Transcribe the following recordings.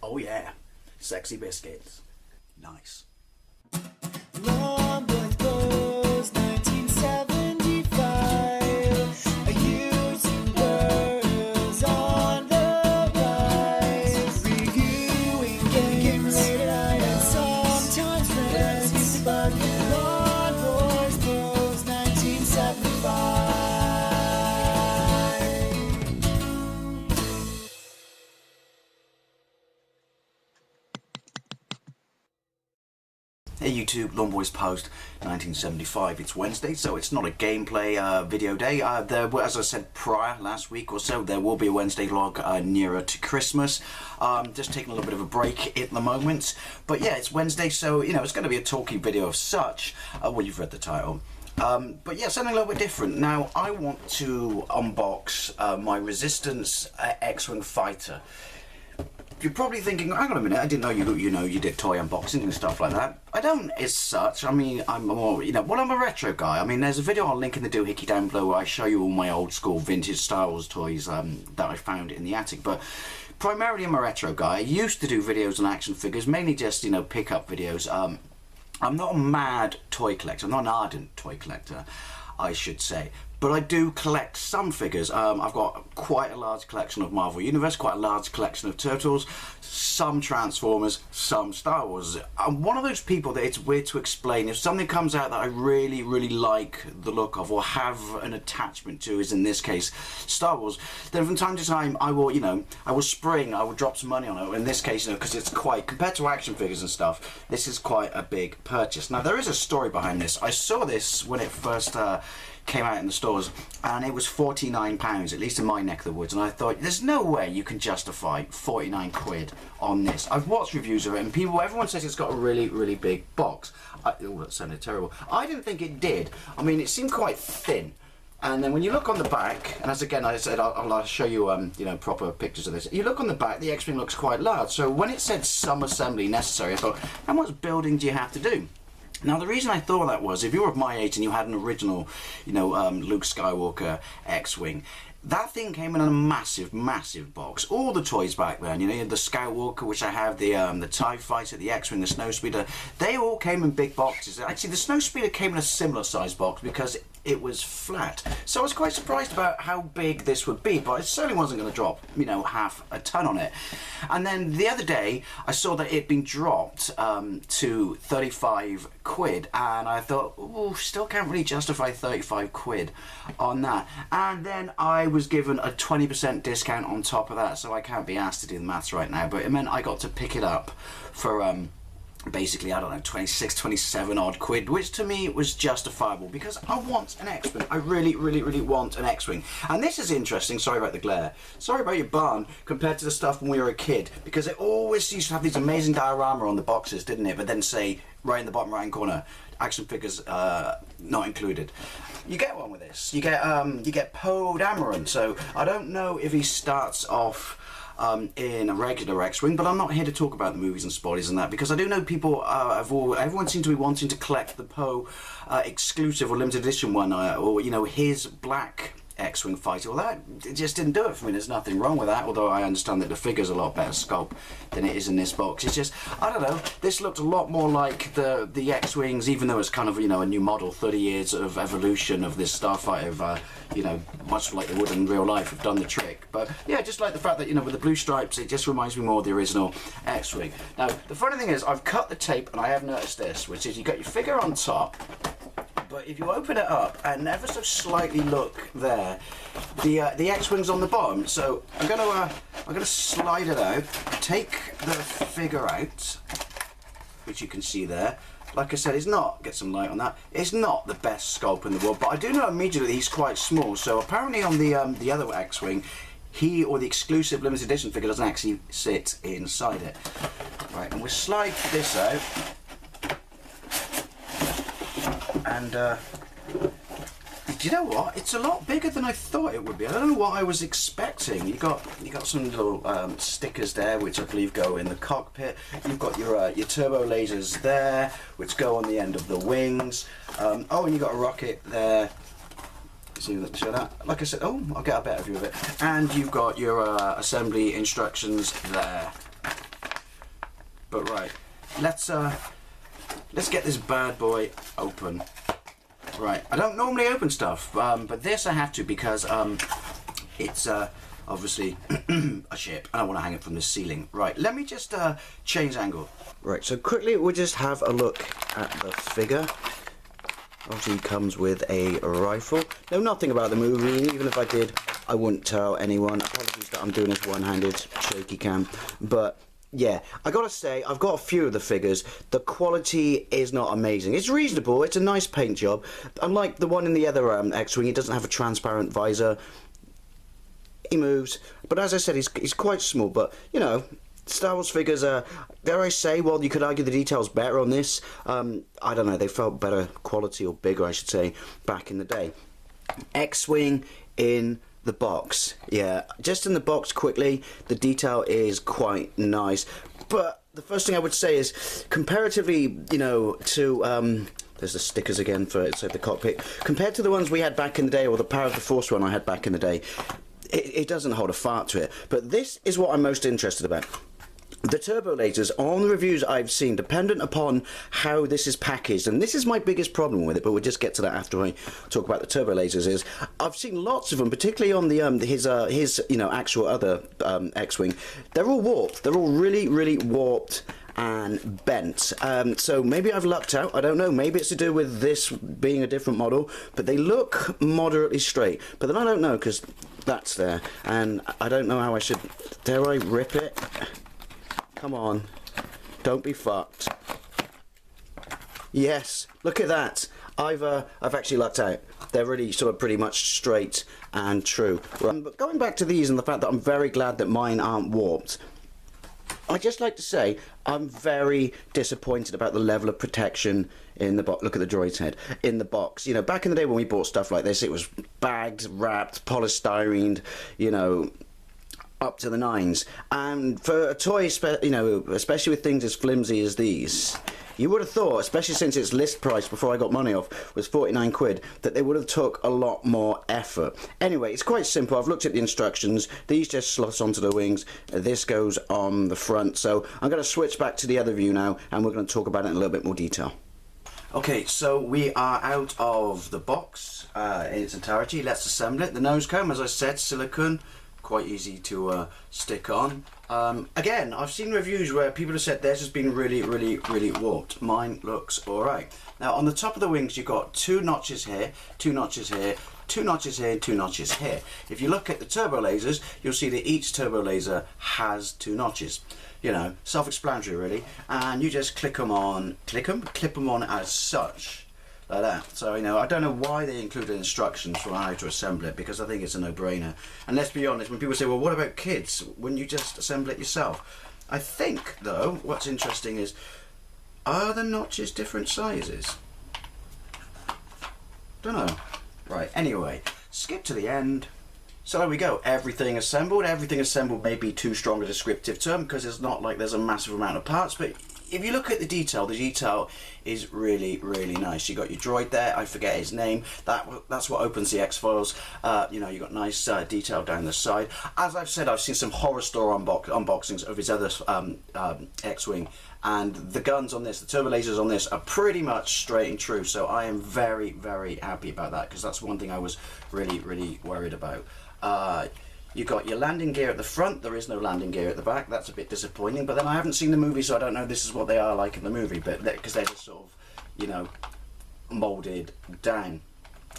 Oh yeah, sexy biscuits. Nice. Long Boy Blues, 1975. A YouTuber's on the rise. Reviewing games late at night and sometimes friends used to bug me. Long Boys Blues, 1975. Hey YouTube, Lawn Boys Post 1975. It's Wednesday, so it's not a gameplay video day. As I said prior, last week or so, there will be a Wednesday vlog nearer to Christmas. Just taking a little bit of a break at the moment. But yeah, it's Wednesday, so you know it's going to be a talking video of such. Well, you've read the title. But yeah, something a little bit different. Now, I want to unbox my Resistance X-Wing fighter. You're probably thinking, hang on a minute, I didn't know you did toy unboxing and stuff like that. I don't as such. I mean, I'm more, I'm a retro guy. I mean, there's a video I'll link in the doohickey down below where I show you all my old school vintage Star Wars toys that I found in the attic. But primarily I'm a retro guy. I used to do videos on action figures, mainly just, pick-up videos. I'm not a mad toy collector. I'm not an ardent toy collector, I should say. But I do collect some figures. I've got quite a large collection of Marvel Universe, quite a large collection of Turtles, some Transformers, some Star Wars. I'm one of those people that it's weird to explain. If something comes out that I really, really like the look of or have an attachment to, is in this case Star Wars, then from time to time I will, I will drop some money on it. In this case, because it's quite, compared to action figures and stuff, this is quite a big purchase. Now there is a story behind this. I saw this when it first came out in the stores, and it was £49, at least in my neck of the woods, and I thought there's no way you can justify 49 quid on this. I've watched reviews of it and everyone says it's got a really, really big box. Oh, that sounded terrible. I didn't think it did. I mean, it seemed quite thin. And then when you look on the back, and as again I said, I'll show you proper pictures of this. You look on the back, the X-Wing looks quite large. So when it said some assembly necessary, I thought, how much building do you have to do? Now the reason I thought that was, if you were of my age and you had an original, Luke Skywalker X-Wing, that thing came in a massive, massive box. All the toys back then, the Skywalker, which I have, the TIE Fighter, the X-Wing, the Snowspeeder, they all came in big boxes. Actually, the Snowspeeder came in a similar size box because it was flat. So I was quite surprised about how big this would be, but it certainly wasn't going to drop, half a ton on it. And then the other day, I saw that it'd been dropped to 35 quid, and I thought, oh, still can't really justify 35 quid on that. And then I was given a 20% discount on top of that, so I can't be asked to do the maths right now, but it meant I got to pick it up for basically, I don't know, 26, 27 odd quid, which to me was justifiable because I want an X-Wing. I really, really, really want an X-Wing. And this is interesting, sorry about the glare, sorry about your barn, compared to the stuff when we were a kid, because it always used to have these amazing diorama on the boxes, didn't it? But then say, right in the bottom right hand corner, action figures not included. You get one with this. You get Poe Dameron. So I don't know if he starts off in a regular X-Wing, but I'm not here to talk about the movies and spoilers and that, because I do know people, everyone seems to be wanting to collect the Poe exclusive or limited edition one, or his black X-Wing fighter. Well, that it just didn't do it for me. There's nothing wrong with that, although I understand that the figure's a lot better sculpt than it is in this box. It's just, I don't know, this looked a lot more like the X-Wings, even though it's kind of, a new model, 30 years of evolution of this starfighter, much like they would in real life, have done the trick. But yeah, just like the fact that, with the blue stripes, it just reminds me more of the original X-Wing. Now, the funny thing is, I've cut the tape, and I have noticed this, which is you got your figure on top, but if you open it up and ever so slightly look there, the X-Wing's on the bottom. So I'm gonna slide it out, take the figure out, which you can see there. Like I said, it's not, get some light on that, it's not the best sculpt in the world, but I do know immediately he's quite small. So apparently on the other X-Wing, he, or the exclusive limited edition figure, doesn't actually sit inside it. Right, and we'll slide this out. And do you know what? It's a lot bigger than I thought it would be. I don't know what I was expecting. You got some little stickers there, which I believe go in the cockpit. You've got your turbo lasers there, which go on the end of the wings. Oh, and you got a rocket there. See, let me show that. Like I said, oh, I'll get a better view of it. And you've got your assembly instructions there. But right, let's get this bad boy open. Right, I don't normally open stuff, but this I have to because it's obviously a ship and I want to hang it from the ceiling. Right, let me just change angle. Right, so quickly we'll just have a look at the figure. Obviously he comes with a rifle. Know nothing about the movie, and even if I did, I wouldn't tell anyone. Apologies that I'm doing this one-handed shaky cam, but yeah, I gotta say, I've got a few of the figures. The quality is not amazing. It's reasonable, it's a nice paint job. Unlike the one in the other X-Wing, he doesn't have a transparent visor. He moves, but as I said, he's quite small, but, you know, Star Wars figures are, dare I say, well, you could argue the detail's better on this. I don't know, they felt better quality, or bigger, I should say, back in the day. X-Wing in the box, yeah, just in the box quickly, the detail is quite nice, but the first thing I would say is, comparatively, you know, to there's the stickers again for inside the cockpit, compared to the ones we had back in the day, or the Power of the Force one I had back in the day, it doesn't hold a fart to it. But this is what I'm most interested about. The turbo lasers, on the reviews I've seen, dependent upon how this is packaged, and this is my biggest problem with it, but we'll just get to that after I talk about the turbo lasers, is I've seen lots of them, particularly on the his you know, actual other X-Wing. They're all warped. They're all really warped and bent. So maybe I've lucked out, I don't know, maybe it's to do with this being a different model, but they look moderately straight. But then I don't know, because that's there, and I don't know how I should, dare I rip it? Come on, don't be fucked. Yes, look at that. I've actually lucked out. They're really sort of pretty much straight and true. But going back to these and the fact that I'm very glad that mine aren't warped, I'd just like to say I'm very disappointed about the level of protection in the box. Look at the droid's head in the box. You know, back in the day when we bought stuff like this, it was bagged, wrapped, polystyrened, you know, up to the nines. And for a toy, you know, especially with things as flimsy as these, you would have thought, especially since its list price before I got money off was 49 quid, that they would have took a lot more effort. Anyway, it's quite simple. I've looked at the instructions. These just slot onto the wings. This goes on the front. So I'm going to switch back to the other view now, and we're going to talk about it in a little bit more detail. Okay, so we are out of the box in its entirety. Let's assemble it. The nose cone, as I said, silicone. Quite easy to stick on. Again, I've seen reviews where people have said theirs has been really warped. Mine looks alright. Now on the top of the wings you've got 2 notches here, 2 notches here, 2 notches here, 2 notches here. If you look at the turbo lasers, you'll see that each turbo laser has 2 notches. You know, self-explanatory really. And you just clip them on as such. Like that. So, you know, I don't know why they included instructions for how to assemble it, because I think it's a no-brainer. And let's be honest, when people say, well, what about kids? Wouldn't you just assemble it yourself? I think, though, what's interesting is, are the notches different sizes? Don't know. Right, anyway, skip to the end. So there we go, everything assembled. Everything assembled may be too strong a descriptive term, because it's not like there's a massive amount of parts, but if you look at the detail is really nice. You got your droid there, I forget his name, that's what opens the X-Files. You know, you got nice detail down the side. As I've said, I've seen some horror store unboxings of his other X-Wing, and the guns on this, the turbo lasers on this, are pretty much straight and true, so I am very happy about that, because that's one thing I was really worried about. You got your landing gear at the front. There is no landing gear at the back. That's a bit disappointing, but then I haven't seen the movie, so I don't know this is what they are like in the movie, but because they're just sort of, you know, molded down.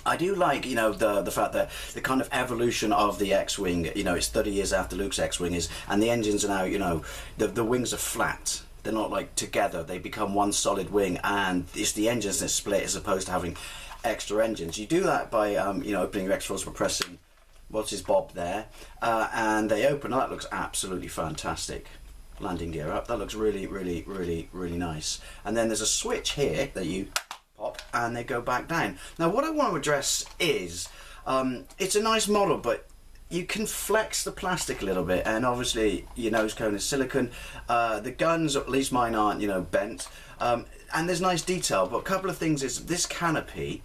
I do like, you know, the fact that the kind of evolution of the X-Wing, you know, it's 30 years after Luke's X-Wing is, and the engines are now, you know, the wings are flat. They're not like together. They become one solid wing, and it's the engines that split as opposed to having extra engines. You do that by, you know, opening your X-Files by pressing what's his bob there, and they open. That looks absolutely fantastic. Landing gear up. That looks really nice. And then there's a switch here that you pop, and they go back down. Now, what I want to address is, it's a nice model, but you can flex the plastic a little bit, and obviously your nose cone is silicone. The guns, at least mine aren't, you know, bent. And there's nice detail, but a couple of things is this canopy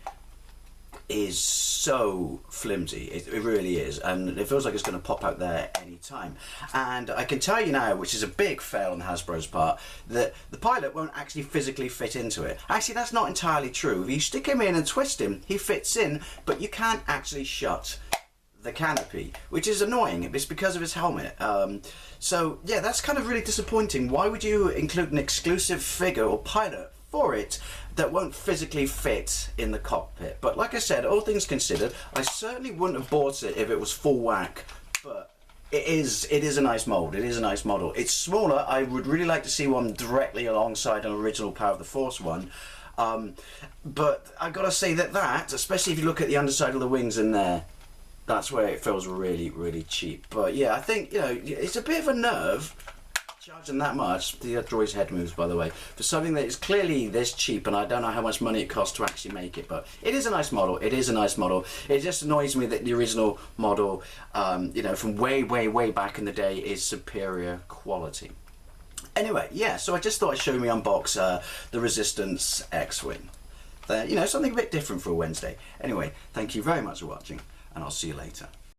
is so flimsy. It really is, and it feels like it's going to pop out there any time. And I can tell you now, which is a big fail on Hasbro's part, that the pilot won't actually physically fit into it. Actually, that's not entirely true. If you stick him in and twist him, he fits in, but you can't actually shut the canopy, which is annoying. It's because of his helmet. So yeah, that's kind of really disappointing. Why would you include an exclusive figure or pilot for it that won't physically fit in the cockpit? But like I said, all things considered, I certainly wouldn't have bought it if it was full whack, but it is a nice mold. It is a nice model. It's smaller. I would really like to see one directly alongside an original Power of the Force one, but I gotta say that especially if you look at the underside of the wings in there, that's where it feels really, really cheap. But yeah, I think, you know, it's a bit of a nerve charging that much. The droid's head moves, by the way, for something that is clearly this cheap, and I don't know how much money it costs to actually make it, but it is a nice model. It is a nice model. It just annoys me that the original model, you know, from way, way, way back in the day is superior quality. Anyway, yeah, so I just thought I'd show me unbox the Resistance X-Wing. You know, something a bit different for a Wednesday. Anyway, thank you very much for watching, and I'll see you later.